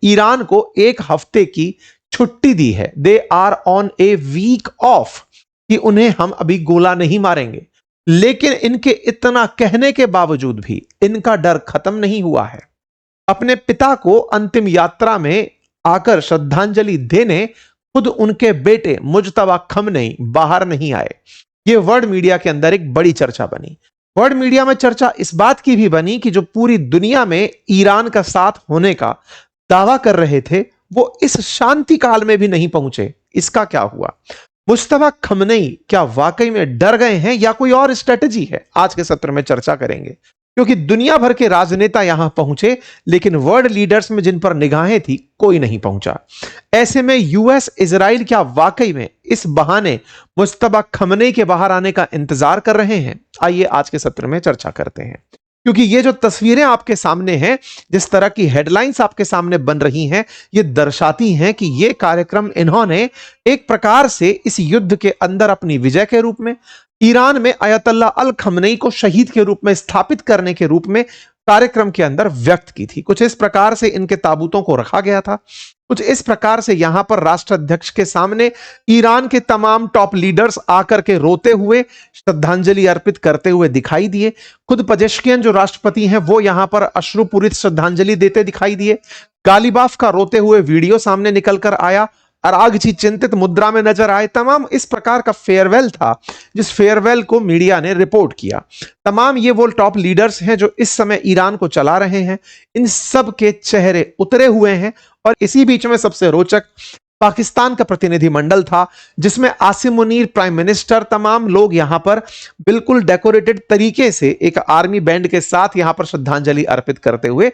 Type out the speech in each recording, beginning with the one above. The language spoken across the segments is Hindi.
ईरान को एक हफ्ते की छुट्टी दी है। They are on a week off कि उन्हें हम अभी गोला नहीं मारेंगे। लेकिन इनके इतना कहने के बावजूद भी इनका डर खत्म नहीं हुआ है। अपने पिता को अंतिम यात्रा में आकर श्रद्धांजलि देने खुद उनके बेटे मुज्तबा खमनेई बाहर नहीं आए। यह वर्ल्ड मीडिया के अंदर एक बड़ी चर्चा बनी। वर्ल्ड मीडिया में चर्चा इस बात की भी बनी कि जो पूरी दुनिया में ईरान का साथ होने का दावा कर रहे थे वो इस शांति काल में भी नहीं पहुंचे। इसका क्या हुआ? मुज्तबा खमनेई क्या वाकई में डर गए हैं या कोई और स्ट्रेटजी है? आज के सत्र में चर्चा करेंगे, क्योंकि दुनिया भर के राजनेता यहां पहुंचे लेकिन वर्ल्ड लीडर्स में जिन पर निगाहें थी कोई नहीं पहुंचा। ऐसे में यूएस इजराइल क्या वाकई में इस बहाने मुज्तबा खमनेई के बाहर आने का इंतजार कर रहे हैं? आइए आज के सत्र में चर्चा करते हैं, क्योंकि ये जो तस्वीरें आपके सामने हैं, जिस तरह की हेडलाइंस आपके सामने बन रही हैं, ये दर्शाती हैं कि ये कार्यक्रम इन्होंने एक प्रकार से इस युद्ध के अंदर अपनी विजय के रूप में, ईरान में अयतुल्ला अल खमनेई को शहीद के रूप में स्थापित करने के रूप में कार्यक्रम के अंदर व्यक्त की थी। कुछ इस प्रकार से इनके ताबूतों को रखा गया था, कुछ इस प्रकार से यहां पर राष्ट्राध्यक्ष के सामने ईरान के तमाम टॉप लीडर्स आकर के रोते हुए श्रद्धांजलि अर्पित करते हुए दिखाई दिए। खुद पेजेश्कियन जो राष्ट्रपति हैं वो यहां पर अश्रुपूरित श्रद्धांजलि देते दिखाई दिए। गालिबाफ का रोते हुए वीडियो सामने निकलकर आया। अरागची चिंतित मुद्रा में नजर आए। तमाम इस प्रकार का फेयरवेल था जिस फेयरवेल को मीडिया ने रिपोर्ट किया। तमाम ये वो टॉप लीडर्स हैं जो इस समय ईरान को चला रहे हैं। इन सब के चेहरे उतरे हुए हैं और इसी बीच में सबसे रोचक पाकिस्तान का प्रतिनिधिमंडल था जिसमें आसिम मुनीर प्राइम मिनिस्टर, तमाम लोग यहां पर बिल्कुल डेकोरेटेड तरीके से एक आर्मी बैंड के साथ यहां पर श्रद्धांजलि अर्पित करते हुए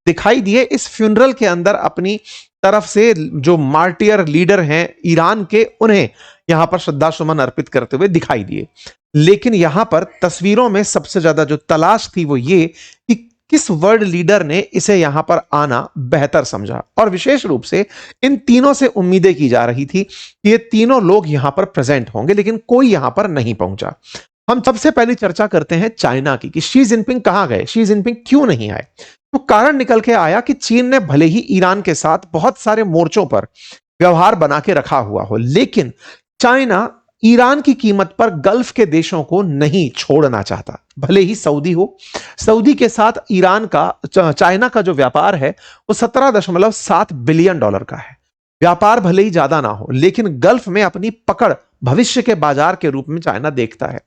दिखाई दिए। इस फ्यूनरल के अंदर अपनी तरफ से जो मार्टियर लीडर हैं ईरान के, उन्हें यहां पर श्रद्धा सुमन अर्पित करते हुए दिखाई दिए। लेकिन यहां पर तस्वीरों में सबसे ज्यादा जो तलाश थी वो ये कि किस वर्ल्ड लीडर ने इसे यहां पर आना बेहतर समझा, और विशेष रूप से इन तीनों से उम्मीदें की जा रही थी कि ये तीनों लोग यहां पर प्रेजेंट होंगे, लेकिन कोई यहां पर नहीं पहुंचा। हम सबसे पहले चर्चा करते हैं चाइना की कि शी जिनपिंग कहां गए, शी जिनपिंग क्यों नहीं आए। तो कारण निकल के आया कि चीन ने भले ही ईरान के साथ बहुत सारे मोर्चों पर व्यवहार बना के रखा हुआ हो, लेकिन चाइना ईरान की कीमत पर गल्फ के देशों को नहीं छोड़ना चाहता। भले ही सऊदी हो, सऊदी के साथ ईरान का चाइना का जो व्यापार है वो $17.7 बिलियन का है। व्यापार भले ही ज्यादा ना हो, लेकिन गल्फ में अपनी पकड़ भविष्य के बाजार के रूप में चाइना देखता है।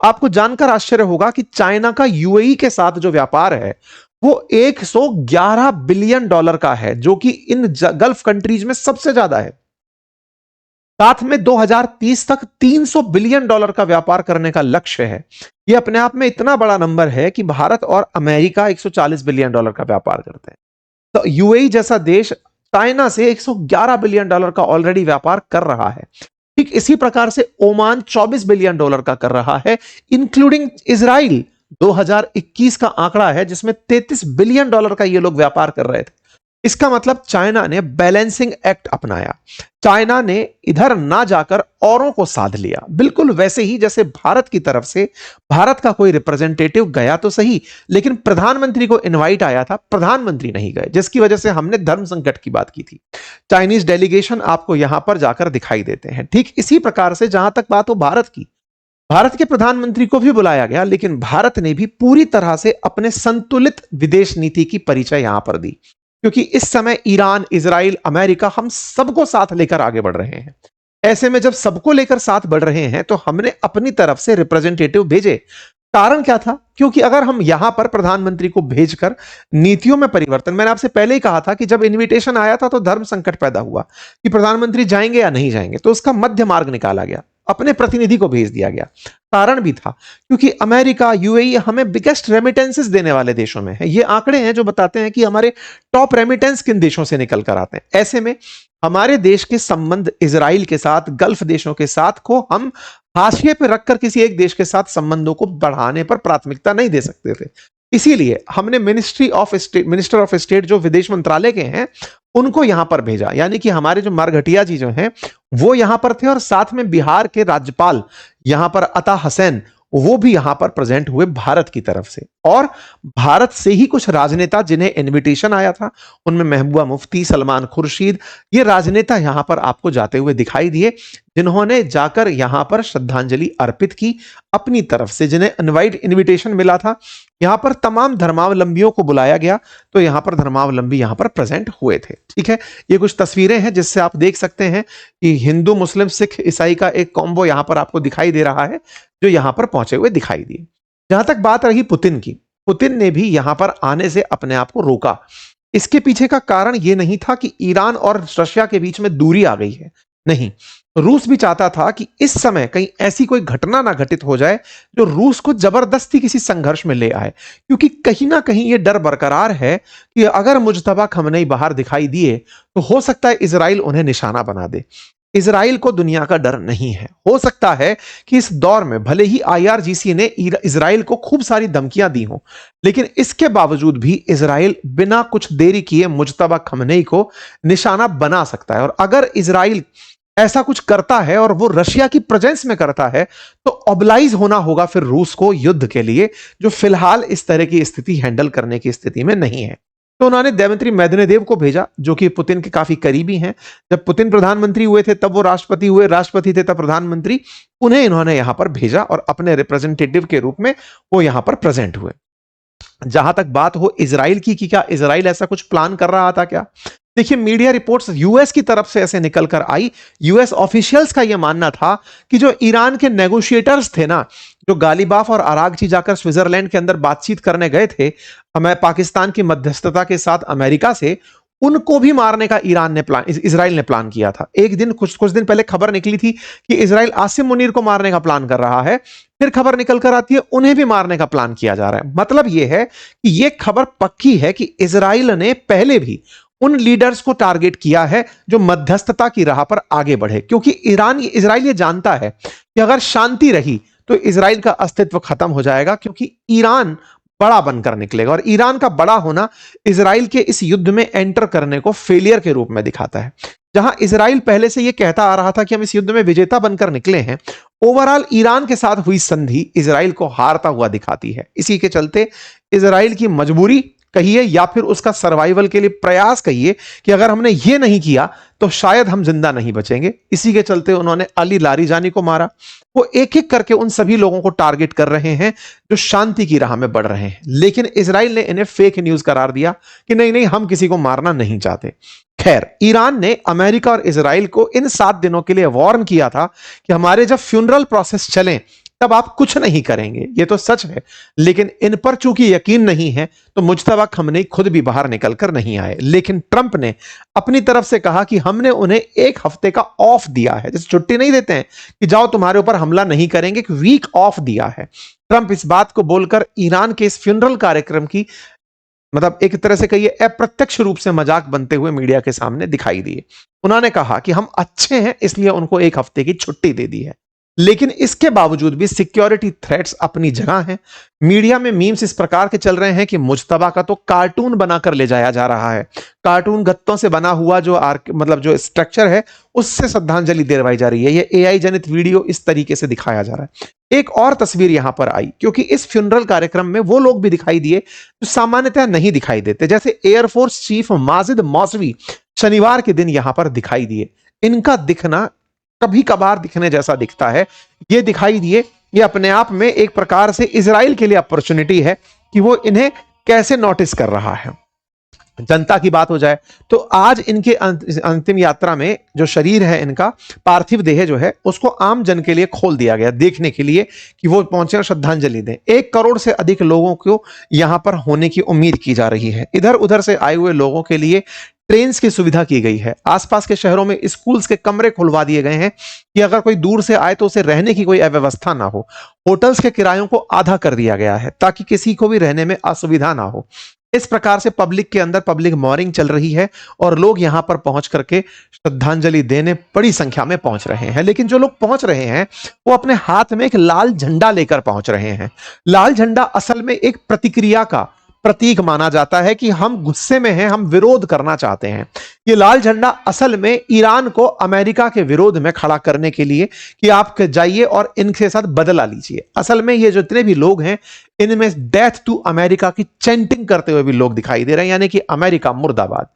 आपको जानकर आश्चर्य होगा कि चाइना का यूएई के साथ जो व्यापार है वो $111 बिलियन का है, जो कि इन गल्फ कंट्रीज में सबसे ज्यादा है। साथ में 2030 तक $300 बिलियन का व्यापार करने का लक्ष्य है। यह अपने आप में इतना बड़ा नंबर है कि भारत और अमेरिका $140 बिलियन का व्यापार करते हैं। तो यूएई जैसा देश चाइना से $111 बिलियन का ऑलरेडी व्यापार कर रहा है। ठीक इसी प्रकार से ओमान $24 बिलियन का कर रहा है, इंक्लूडिंग इजराइल। 2021 का आंकड़ा है जिसमें $33 बिलियन का ये लोग व्यापार कर रहे थे। इसका मतलब चाइना ने बैलेंसिंग एक्ट अपनाया। चाइना ने इधर ना जाकर औरों को साध लिया, बिल्कुल वैसे ही जैसे भारत की तरफ से भारत का कोई रिप्रेजेंटेटिव गया तो सही, लेकिन प्रधानमंत्री को इनवाइट आया था, प्रधानमंत्री नहीं गए, जिसकी वजह से हमने धर्म संकट की बात की थी। चाइनीज डेलीगेशन आपको यहां पर जाकर दिखाई देते हैं। ठीक इसी प्रकार से जहां तक बात हो भारत की, भारत के प्रधानमंत्री को भी बुलाया गया, लेकिन भारत ने भी पूरी तरह से अपने संतुलित विदेश नीति की परिचय यहां पर दी, क्योंकि इस समय ईरान, इजराइल, अमेरिका, हम सबको साथ लेकर आगे बढ़ रहे हैं। ऐसे में जब सबको लेकर साथ बढ़ रहे हैं तो हमने अपनी तरफ से रिप्रेजेंटेटिव भेजे। कारण क्या था? क्योंकि अगर हम यहां पर प्रधानमंत्री को भेजकर नीतियों में परिवर्तन, मैंने आपसे पहले ही कहा था कि जब इनविटेशन आया था तो धर्म संकट पैदा हुआ कि प्रधानमंत्री जाएंगे या नहीं जाएंगे, तो उसका मध्य मार्ग निकाला गया, अपने प्रतिनिधि को भेज दिया गया। कारण भी था क्योंकि अमेरिका, यूएई हमें बिगेस्ट रेमिटेंसेस देने वाले देशों में है। ये आंकड़े हैं जो बताते हैं कि हमारे टॉप रेमिटेंस किन देशों से निकल कर आते हैं। ऐसे में हमारे देश के संबंध इजराइल के साथ, गल्फ देशों के साथ को हम हाशिए पर रखकर किसी एक देश के साथ संबंधों को बढ़ाने पर प्राथमिकता नहीं दे सकते थे। इसीलिए हमने मिनिस्टर ऑफ स्टेट जो विदेश मंत्रालय के हैं उनको यहां पर भेजा, यानी कि हमारे जो मारघटिया जी जो हैं वो यहां पर थे, और साथ में बिहार के राज्यपाल यहां पर अता हसैन, वो भी यहां पर प्रेजेंट हुए भारत की तरफ से। और भारत से ही कुछ राजनेता जिन्हें इनविटेशन आया था, उनमें महबूबा मुफ्ती, सलमान खुर्शीद, ये राजनेता यहां पर आपको जाते हुए दिखाई दिए, जिन्होंने जाकर यहां पर श्रद्धांजलि अर्पित की अपनी तरफ से, जिन्हें इनविटेशन मिला था। यहां पर तमाम धर्मावलंबियों को बुलाया गया, तो यहां पर धर्मावलंबी यहां पर प्रेजेंट हुए थे। ठीक है, ये कुछ तस्वीरें हैं जिससे आप देख सकते हैं कि हिंदू, मुस्लिम, सिख, ईसाई का एक कॉम्बो यहां पर आपको दिखाई दे रहा है, जो यहां पर पहुंचे हुए दिखाई दिए। जहां तक बात रही पुतिन की, पुतिन ने भी यहां पर आने से अपने आप को रोका। इसके पीछे का कारण यह नहीं था कि ईरान और रशिया के बीच में दूरी आ गई है, नहीं। रूस भी चाहता था कि इस समय कहीं ऐसी कोई घटना ना घटित हो जाए जो रूस को जबरदस्ती किसी संघर्ष में ले आए, क्योंकि कहीं ना कहीं यह डर बरकरार है कि अगर मुज्तबा खमनेई बाहर दिखाई दिए तो हो सकता है इजराइल उन्हें निशाना बना दे। इजराइल को दुनिया का डर नहीं है। हो सकता है कि इस दौर में भले ही आईआरजीसी ने इजराइल को खूब सारी धमकियां दी हों, लेकिन इसके बावजूद भी इजराइल बिना कुछ देरी किए मुज्तबा खमनेई को निशाना बना सकता है। और अगर इजराइल ऐसा कुछ करता है और वो रशिया की प्रेजेंस में करता है, तो ऑब्लाइज होना होगा फिर रूस को युद्ध के लिए, जो फिलहाल इस तरह की स्थिति हैंडल करने की स्थिति में नहीं है। तो उन्होंने देवेंद्री मेदवेदेव को भेजा, जो कि पुतिन के काफी करीबी हैं। जब पुतिन प्रधानमंत्री हुए थे तब वो राष्ट्रपति हुए, राष्ट्रपति थे तब प्रधानमंत्री। उन्हें इन्होंने यहां पर भेजा और अपने रिप्रेजेंटेटिव के रूप में वो यहां पर प्रेजेंट हुए। जहां तक बात हो इजराइल की कि क्या इजराइल ऐसा कुछ प्लान कर रहा था क्या, देखिए मीडिया रिपोर्ट्स यूएस की तरफ से ऐसे निकल कर आई। यूएस ऑफिशियल्स का यह मानना था कि जो ईरान के नेगोशिएटर्स थे ना, जो गालिबाफ और अरागची जाकर स्विट्जरलैंड के अंदर बातचीत करने गए थे पाकिस्तान की मध्यस्थता के साथ अमेरिका से, उनको भी मारने का इजराइल ने प्लान किया था। एक दिन कुछ दिन पहले खबर निकली थी कि इजराइल आसिम मुनीर को मारने का प्लान कर रहा है, फिर खबर निकल कर आती है उन्हें भी मारने का प्लान किया जा रहा है। मतलब यह है कि यह खबर पक्की है कि इजराइल ने पहले भी उन लीडर्स को टारगेट किया है जो मध्यस्थता की राह पर आगे बढ़े, क्योंकि इजराइल ये जानता है कि अगर शांति रही तो इजराइल का अस्तित्व खत्म हो जाएगा, क्योंकि ईरान बड़ा बनकर निकलेगा और ईरान का बड़ा होना इजराइल के इस युद्ध में एंटर करने को फेलियर के रूप में दिखाता है। जहां इजराइल पहले से यह कहता आ रहा था कि हम इस युद्ध में विजेता बनकर निकले हैं, ओवरऑल ईरान के साथ हुई संधि इजराइल को हारता हुआ दिखाती है। इसी के चलते इजराइल की मजबूरी कहिए या फिर उसका सर्वाइवल के लिए प्रयास कहिए कि अगर हमने ये नहीं किया तो शायद हम जिंदा नहीं बचेंगे। इसी के चलते उन्होंने अली लारीजानी को मारा। वो एक एक करके उन सभी लोगों को टारगेट कर रहे हैं जो शांति की राह में बढ़ रहे हैं, लेकिन इजराइल ने इन्हें फेक न्यूज करार दिया कि नहीं नहीं, हम किसी को मारना नहीं चाहते। खैर, ईरान ने अमेरिका और इजराइल को इन 7 दिनों के लिए वार्न किया था कि हमारे जब फ्यूनरल प्रोसेस चले तब आप कुछ नहीं करेंगे, ये तो सच है। लेकिन इन पर चूंकि यकीन नहीं है तो मुज्तबा खमनेई खुद भी बाहर निकलकर नहीं आए। लेकिन ट्रंप ने अपनी तरफ से कहा कि हमने उन्हें 1 हफ्ते का ऑफ दिया है, जैसे छुट्टी नहीं देते हैं कि जाओ तुम्हारे ऊपर हमला नहीं करेंगे, एक वीक ऑफ दिया है। ट्रंप इस बात को बोलकर ईरान के इस फ्यूनरल कार्यक्रम की मतलब एक तरह से कहिए अप्रत्यक्ष रूप से मजाक बनते हुए मीडिया के सामने दिखाई दिए। उन्होंने कहा कि हम अच्छे हैं इसलिए उनको 1 हफ्ते की छुट्टी दे दी है, लेकिन इसके बावजूद भी सिक्योरिटी थ्रेट्स अपनी जगह हैं। मीडिया में मीम्स इस प्रकार के चल रहे हैं कि मुज्तबा का तो कार्टून बनाकर ले जाया जा रहा है, कार्टून गत्तों से बना हुआ जो स्ट्रक्चर है उससे श्रद्धांजलि दिलवाई जा रही है। ये एआई जनित वीडियो इस तरीके से दिखाया जा रहा है। एक और तस्वीर यहां पर आई, क्योंकि इस फ्यूनरल कार्यक्रम में वो लोग भी दिखाई दिए जो सामान्यतः नहीं दिखाई देते, जैसे एयरफोर्स चीफ माजिद मौसवी शनिवार के दिन यहां पर दिखाई दिए। इनका दिखना कभी कभार दिखने जैसा दिखता है, ये दिखाई दिए। ये अपने आप में एक प्रकार से इजराइल के लिए अपॉर्चुनिटी है कि वो इन्हें कैसे नोटिस कर रहा है। जनता की बात हो जाए तो आज इनके अंतिम यात्रा में जो शरीर है, इनका पार्थिव देह जो है, उसको आम जन के लिए खोल दिया गया देखने के लिए कि वो पहुंचे और श्रद्धांजलि दें। 1 करोड़ से अधिक लोगों को यहां पर होने की उम्मीद की जा रही है। इधर उधर से आए हुए लोगों के लिए ट्रेन्स की सुविधा की गई है। आसपास के शहरों में स्कूल्स के कमरे खुलवा दिए गए हैं कि अगर कोई दूर से आए तो उसे रहने की कोई अव्यवस्था ना हो। होटल्स के किरायों को आधा कर दिया गया है ताकि किसी को भी रहने में असुविधा ना हो। इस प्रकार से पब्लिक के अंदर पब्लिक मॉर्निंग चल रही है और लोग यहां पर पहुंच करके श्रद्धांजलि देने बड़ी संख्या में पहुंच रहे हैं। लेकिन जो लोग पहुंच रहे हैं वो अपने हाथ में एक लाल झंडा लेकर पहुंच रहे हैं। लाल झंडा असल में एक प्रतिक्रिया का प्रतीक माना जाता है कि हम गुस्से में हैं, हम विरोध करना चाहते हैं। ये लाल झंडा असल में ईरान को अमेरिका के विरोध में खड़ा करने के लिए कि आप जाइए और इनके साथ बदला लीजिए। असल में ये जितने भी लोग हैं इनमें डेथ टू अमेरिका की चैंटिंग करते हुए भी लोग दिखाई दे रहे हैं, यानी कि अमेरिका मुर्दाबाद।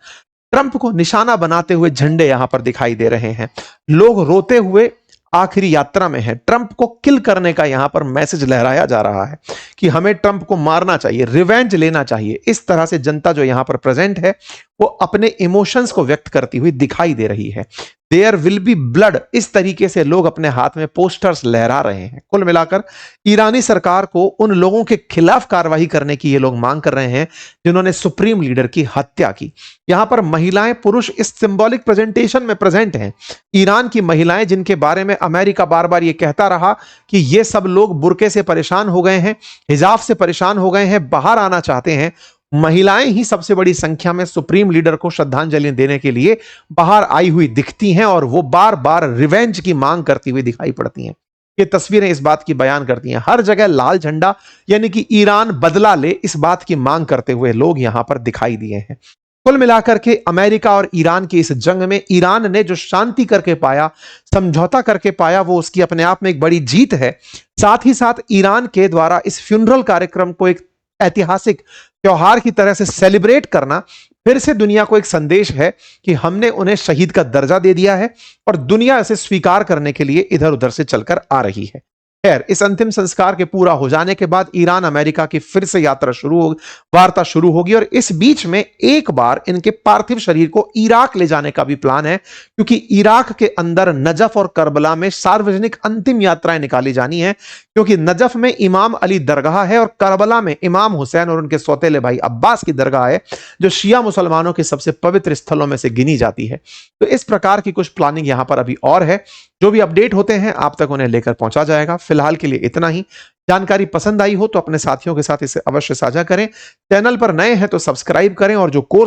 ट्रंप को निशाना बनाते हुए झंडे यहां पर दिखाई दे रहे हैं। लोग रोते हुए आखिरी यात्रा में है। ट्रंप को किल करने का यहां पर मैसेज लहराया जा रहा है कि हमें ट्रंप को मारना चाहिए, रिवेंज लेना चाहिए। इस तरह से जनता जो यहां पर प्रेजेंट है वो अपने इमोशंस को व्यक्त करती हुई दिखाई दे रही है। देयर विल बी ब्लड, इस तरीके से लोग अपने हाथ में पोस्टर्स लहरा रहे हैं। कुल मिलाकर ईरानी सरकार को उन लोगों के खिलाफ कार्रवाई करने की ये लोग मांग कर रहे हैं जिन्होंने सुप्रीम लीडर की हत्या की। यहां पर महिलाएं पुरुष इस सिंबॉलिक प्रेजेंटेशन में प्रेजेंट हैं। ईरान की महिलाएं जिनके बारे में अमेरिका बार बार ये कहता रहा कि ये सब लोग बुर्के से परेशान हो गए हैं, हिजाब से परेशान हो गए हैं, बाहर आना चाहते हैं, महिलाएं ही सबसे बड़ी संख्या में सुप्रीम लीडर को श्रद्धांजलि देने के लिए बाहर आई हुई दिखती हैं और वो बार बार रिवेंज की मांग करती हुई दिखाई पड़ती हैं। ये तस्वीरें इस बात की बयान करती हैं। हर जगह लाल झंडा, यानी कि ईरान बदला ले, इस बात की मांग करते हुए लोग यहां पर दिखाई दिए हैं। कुल मिलाकर के अमेरिका और ईरान की इस जंग में ईरान ने जो शांति करके पाया, समझौता करके पाया, वो उसकी अपने आप में एक बड़ी जीत है। साथ ही साथ ईरान के द्वारा इस फ्यूनरल कार्यक्रम को एक ऐतिहासिक त्योहार की तरह से सेलिब्रेट करना फिर से दुनिया को एक संदेश है कि हमने उन्हें शहीद का दर्जा दे दिया है और दुनिया इसे स्वीकार करने के लिए इधर उधर से चलकर आ रही है। खैर, इस अंतिम संस्कार के पूरा हो जाने के बाद ईरान अमेरिका की फिर से वार्ता शुरू होगी और इस बीच में एक बार इनके पार्थिव शरीर को इराक ले जाने का भी प्लान है, क्योंकि इराक के अंदर नजफ और करबला में सार्वजनिक अंतिम यात्राएं निकाली जानी है, क्योंकि नजफ में इमाम अली दरगाह है और करबला में इमाम हुसैन और उनके सौतेले भाई अब्बास की दरगाह है, जो शिया मुसलमानों के सबसे पवित्र स्थलों में से गिनी जाती है। तो इस प्रकार की कुछ प्लानिंग यहां पर अभी और है। जो भी अपडेट होते हैं आप तक उन्हें लेकर पहुंचा जाएगा। फिलहाल के लिए इतना ही। जानकारी पसंद आई हो तो अपने साथियों के साथ इसे अवश्य साझा करें। चैनल पर नए हैं तो सब्सक्राइब करें और जो कोर्स